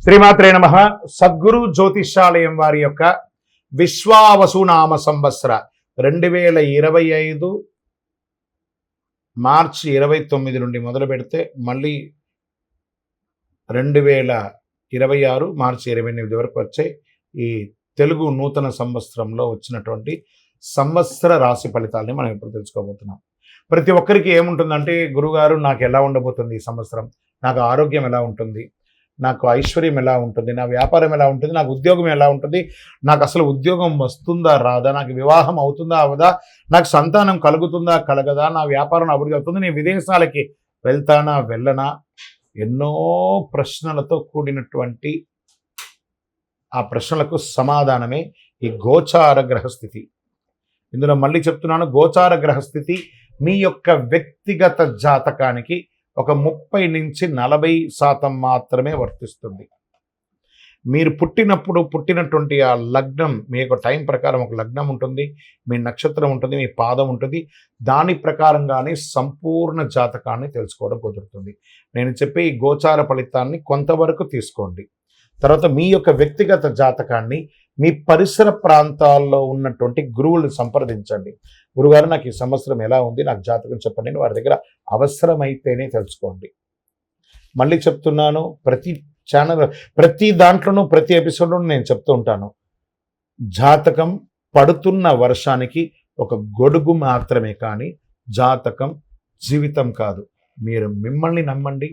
శ్రీమాత్రే నమః. సద్గురు జ్యోతిష్యాలయం వారి యొక్క విశ్వావసునామ సంవత్సర 2025 మార్చి 29 నుండి మొదలు పెడితే మళ్ళీ 2026 మార్చి 28 వరకు వచ్చే ఈ తెలుగు నూతన సంవత్సరంలో వచ్చినటువంటి సంవత్సర రాశి ఫలితాలని మనం ఇప్పుడు తెలుసుకోబోతున్నాం. ప్రతి ఒక్కరికి ఏముంటుందంటే, గురుగారు నాకు ఎలా ఉండబోతుంది ఈ సంవత్సరం, నాకు ఆరోగ్యం ఎలా ఉంటుంది, నాకు ఐశ్వర్యం ఎలా ఉంటుంది, నా వ్యాపారం ఎలా ఉంటుంది, నాకు ఉద్యోగం ఎలా ఉంటుంది, నాకు అసలు ఉద్యోగం వస్తుందా రాదా, నాకు వివాహం అవుతుందా అవదా, నాకు సంతానం కలుగుతుందా కలగదా, నా వ్యాపారం అభివృద్ధి అవుతుంది, నేను విదేశాలకి వెళ్తానా వెళ్ళనా, ఎన్నో ప్రశ్నలతో కూడినటువంటి ఆ ప్రశ్నలకు సమాధానమే ఈ గోచార గ్రహస్థితి. ఇందులో మళ్ళీ చెప్తున్నాను, గోచార గ్రహస్థితి మీ యొక్క వ్యక్తిగత జాతకానికి ఒక 30 నుంచి 40% మాత్రమే వర్తిస్తుంది. మీరు పుట్టినటువంటి ఆ లగ్నం, మీ యొక్క టైం ప్రకారం ఒక లగ్నం ఉంటుంది, మీ నక్షత్రం ఉంటుంది, మీ పాదం ఉంటుంది, దాని ప్రకారంగానే సంపూర్ణ జాతకాన్ని తెలుసుకోవడం కుదురుతుంది. నేను చెప్పే ఈ గోచార ఫలితాన్ని కొంతవరకు తీసుకోండి. తర్వాత మీ యొక్క వ్యక్తిగత జాతకాన్ని మీ పరిసర ప్రాంతాల్లో ఉన్నటువంటి గురువులను సంప్రదించండి. గురుగారు నాకు ఈ సంవత్సరం ఎలా ఉంది, నాకు జాతకం చెప్పండి అని వారి దగ్గర అవసరమైతేనే తెలుసుకోండి. మళ్ళీ చెప్తున్నాను, ప్రతి దాంట్లోనూ ప్రతి ఎపిసోడ్లోనూ నేను చెప్తూ ఉంటాను, జాతకం పడుతున్న వర్షానికి ఒక గొడుగు మాత్రమే, కానీ జాతకం జీవితం కాదు. మీరు మిమ్మల్ని నమ్మండి,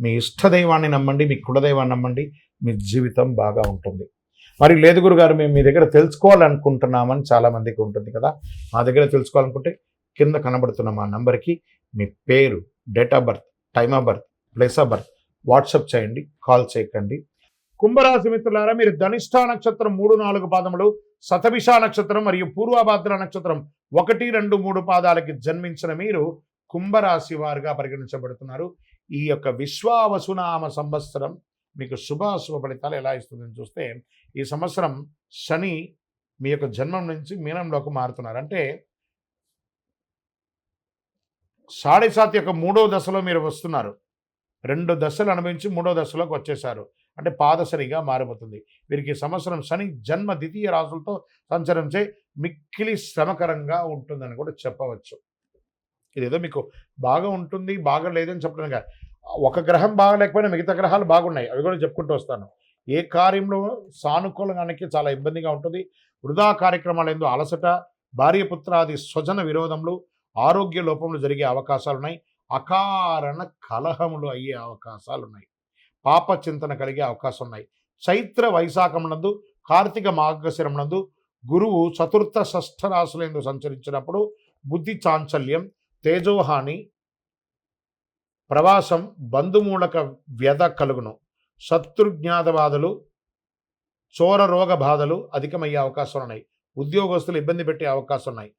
మీ ఇష్టదైవాన్ని నమ్మండి, మీ కులదైవాన్ని నమ్మండి, మీ జీవితం బాగా ఉంటుంది. మరి లేదు గురుగారు, మేము మీ దగ్గర తెలుసుకోవాలనుకుంటున్నామని చాలామందికి ఉంటుంది కదా. మా దగ్గర తెలుసుకోవాలనుకుంటే కింద కనబడుతున్న మా నంబర్కి మీ పేరు, date of birth, time of birth, place of birth WhatsApp చేయండి, కాల్ చేయకండి. కుంభరాశి మిత్రులారా, మీరు ధనిష్ఠా నక్షత్రం 3-4 పాదములు, శతభిష నక్షత్రం మరియు పూర్వభాద్ర నక్షత్రం 1, 2, 3 పాదాలకి జన్మించిన మీరు కుంభరాశి వారుగా పరిగణించబడుతున్నారు. ఈ యొక్క విశ్వావసునామ సంవత్సరం మీకు శుభాశుభ ఫలితాలు ఎలా ఇస్తుందని చూస్తే, ఈ సంవత్సరం శని మీ యొక్క జన్మం నుంచి మీనంలోకి మారుతున్నారు. అంటే 7.5 యొక్క 3వ దశలో మీరు వస్తున్నారు. 2 దశలు అనుభవించి 3వ దశలోకి వచ్చేసారు. అంటే పాదశనిగా మారిపోతుంది. వీరికి సంవత్సరం శని జన్మ ద్వితీయ రాశులతో సంచరించే మిక్కిలి శ్రమకరంగా ఉంటుందని కూడా చెప్పవచ్చు. ఇదేదో మీకు బాగా ఉంటుంది, బాగా లేదని చెప్పడం కాదు. ఒక గ్రహం బాగా లేకపోయినా మిగతా గ్రహాలు బాగున్నాయి, అవి కూడా చెప్పుకుంటూ వస్తాను. ఏ కార్యంలో సానుకూలంగానికి చాలా ఇబ్బందిగా ఉంటుంది. వృధా కార్యక్రమాలు ఎందు అలసట, భార్యపుత్రాది స్వజన విరోధములు, ఆరోగ్య లోపములు జరిగే అవకాశాలు ఉన్నాయి. అకారణ కలహములు అయ్యే అవకాశాలు ఉన్నాయి. పాప చింతన కలిగే అవకాశం ఉన్నాయి. చైత్ర వైశాఖమునందు, కార్తీక మార్గశిరమునందు గురువు చతుర్థ షష్ఠ రాశులందు సంచరించినప్పుడు బుద్ధి చాంచల్యం, తేజోహాని, ప్రవాసం, బంధుమూలక వ్యధ కలుగును. శత్రుజ్ఞాత బాధలు, చోర రోగ బాధలు అధికమయ్యే అవకాశాలు ఉన్నాయి. ఉద్యోగస్తులు ఇబ్బంది పెట్టే అవకాశం ఉన్నాయి.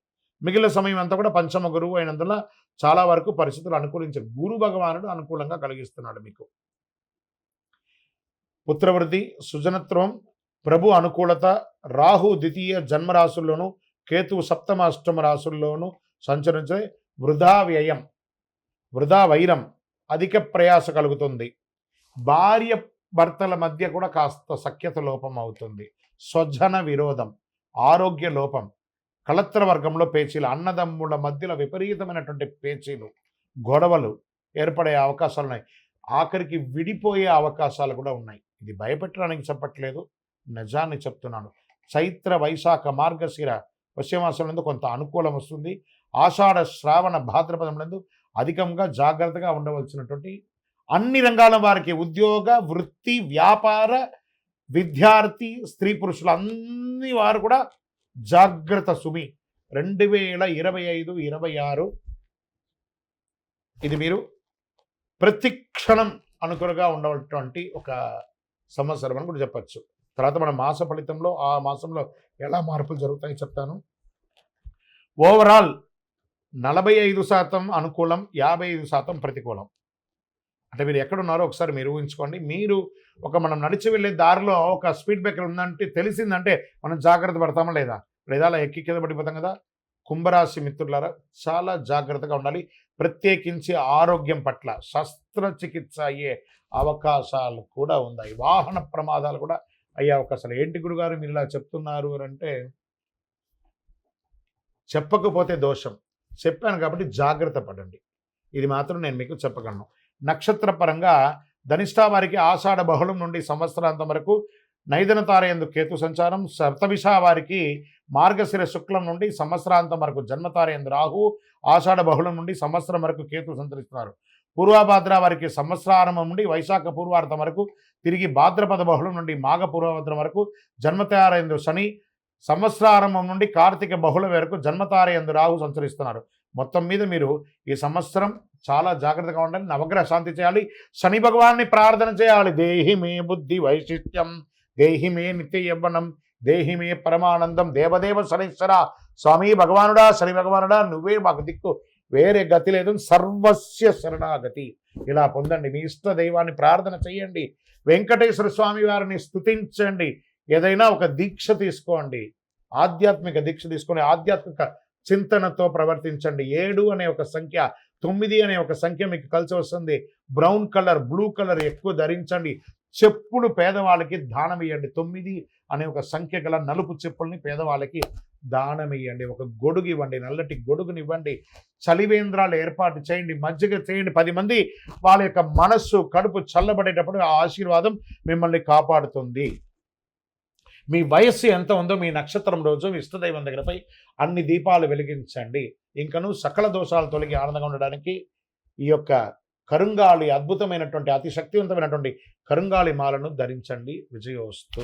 మిగిలిన సమయం అంతా కూడా పంచమ గురువు అయినందున చాలా వరకు పరిస్థితులు అనుకూలించారు. గురు భగవానుడు అనుకూలంగా కలిగిస్తున్నాడు మీకు. పుత్రవృద్ధి, సుజనత్వం, ప్రభు అనుకూలత, రాహు ద్వితీయ జన్మరాశుల్లోనూ, కేతువు సప్తమ అష్టమ రాశుల్లోనూ సంచరించే వృధా వ్యయం, వృధా వైరం, అధిక ప్రయాస కలుగుతుంది. భార్య భర్తల మధ్య కూడా కాస్త సఖ్యత లోపం అవుతుంది. స్వజన విరోధం, ఆరోగ్య లోపం, కళత్ర వర్గంలో పేచీలు, అన్నదమ్ముల మధ్యలో విపరీతమైనటువంటి పేచీలు, గొడవలు ఏర్పడే అవకాశాలు ఉన్నాయి. ఆఖరికి విడిపోయే అవకాశాలు కూడా ఉన్నాయి. ఇది భయపెట్టడానికి చెప్పట్లేదు, నిజాన్ని చెప్తున్నాను. చైత్ర వైశాఖ మార్గశిర పశ్చిమాసంలో కొంత అనుకూలం వస్తుంది. ఆషాఢ శ్రావణ భాద్రపదములందు అధికంగా జాగ్రత్తగా ఉండవలసినటువంటి అన్ని రంగాల వారికి, ఉద్యోగ, వృత్తి, వ్యాపార, విద్యార్థి, స్త్రీ పురుషులు అన్ని వారు కూడా జాగ్రత్త సుమి. 2025, 26 ఇది మీరు ప్రతి క్షణం అనుకూలంగా ఉండవలటువంటి ఒక సంవత్సరం అని కూడా చెప్పచ్చు. తర్వాత మన మాస ఫలితంలో ఆ మాసంలో ఎలా మార్పులు జరుగుతాయో చెప్తాను. ఓవరాల్ 45% అనుకూలం, 55% ప్రతికూలం. అంటే మీరు ఎక్కడున్నారో ఒకసారి మీరు ఊహించుకోండి. మీరు మనం నడిచి వెళ్ళే దారిలో ఒక స్పీడ్ బ్రేకర్ ఉందంటే తెలిసిందంటే మనం జాగ్రత్త పడతామా లేదా? లేదా అలా ఎక్కి కింద పడిపోతాం కదా. కుంభరాశి మిత్రులారా చాలా జాగ్రత్తగా ఉండాలి. ప్రత్యేకించి ఆరోగ్యం పట్ల శస్త్రచికిత్స అయ్యే అవకాశాలు కూడా ఉన్నాయి. వాహన ప్రమాదాలు కూడా అయ్యే అవకాశాలు. ఏంటి గురుగారు మీరు ఇలా చెప్తున్నారు అని అంటే, చెప్పకపోతే దోషం, చెప్పాను కాబట్టి జాగ్రత్త పడండి. ఇది మాత్రం నేను మీకు చెప్పగలను. నక్షత్ర పరంగా ధనిష్టా వారికి ఆషాఢ బహుళం నుండి సంవత్సరాంతం వరకు నైదన తారయందు కేతు సంచారం, సప్తమిష వారికి మార్గశిర శుక్లం నుండి సంవత్సరాంతం వరకు జన్మతారయందు రాహు, ఆషాఢ బహుళం నుండి సంవత్సరం వరకు కేతు సంచరిస్తున్నారు. పూర్వభాద్ర వారికి సంవత్సరారంభం నుండి వైశాఖ పూర్వార్థం వరకు, తిరిగి భాద్రపద బహుళం నుండి మాఘ పూర్వభద్రం వరకు జన్మతారయందు శని, సంవత్సరారంభం నుండి కార్తీక బహుళ వరకు జన్మతారయందు రాహు సంచరిస్తున్నారు. మొత్తం మీద మీరు ఈ సంవత్సరం చాలా జాగ్రత్తగా ఉండాలి. నవగ్రహ శాంతి చేయాలి. శని భగవాన్ని ప్రార్థన చేయాలి. దేహి మే బుద్ధి వైశిష్ట్యం, దేహి మే నిత్య యవ్వనం, దేహి మే పరమానందం, దేవదేవ శనీశ్వర స్వామి భగవానుడా, శని భగవానుడా నువ్వే మాకు దిక్కు, వేరే గతి లేదు, సర్వస్య శరణాగతి. ఇలా పొందండి. మీ ఇష్ట దైవాన్ని ప్రార్థన చేయండి. వెంకటేశ్వర స్వామి వారిని స్తుతించండి. ఏదైనా ఒక దీక్ష తీసుకోండి, ఆధ్యాత్మిక దీక్ష తీసుకొని ఆధ్యాత్మిక చింతనతో ప్రవర్తించండి. 7 అనే ఒక సంఖ్య, 9 అనే ఒక సంఖ్య మీకు కలిసి వస్తుంది. బ్రౌన్ కలర్, బ్లూ కలర్ ఎక్కువ ధరించండి. చెప్పులు పేదవాళ్ళకి దానం ఇవ్వండి. 9 అనే ఒక సంఖ్య గల నలుపు చెప్పుల్ని పేదవాళ్ళకి దానం ఇవ్వండి. ఒక గొడుగు ఇవ్వండి, నల్లటి గొడుగునివ్వండి. చలివేంద్రాలు ఏర్పాటు చేయండి, మజ్జిగ చేయండి. 10 మంది వాళ్ళ యొక్క మనస్సు కడుపు చల్లబడేటప్పుడు ఆ ఆశీర్వాదం మిమ్మల్ని కాపాడుతుంది. మీ వయస్సు ఎంత ఉందో మీ నక్షత్రం రోజు ఇష్టదైవం దగ్గరపై అన్ని దీపాలు వెలిగించండి. ఇంకను సకల దోషాలు తొలగి ఆనందంగా ఉండడానికి ఈ యొక్క కరుంగాళి, అద్భుతమైనటువంటి అతి శక్తివంతమైనటువంటి కరుంగాళి మాలను ధరించండి. విజయోస్తు.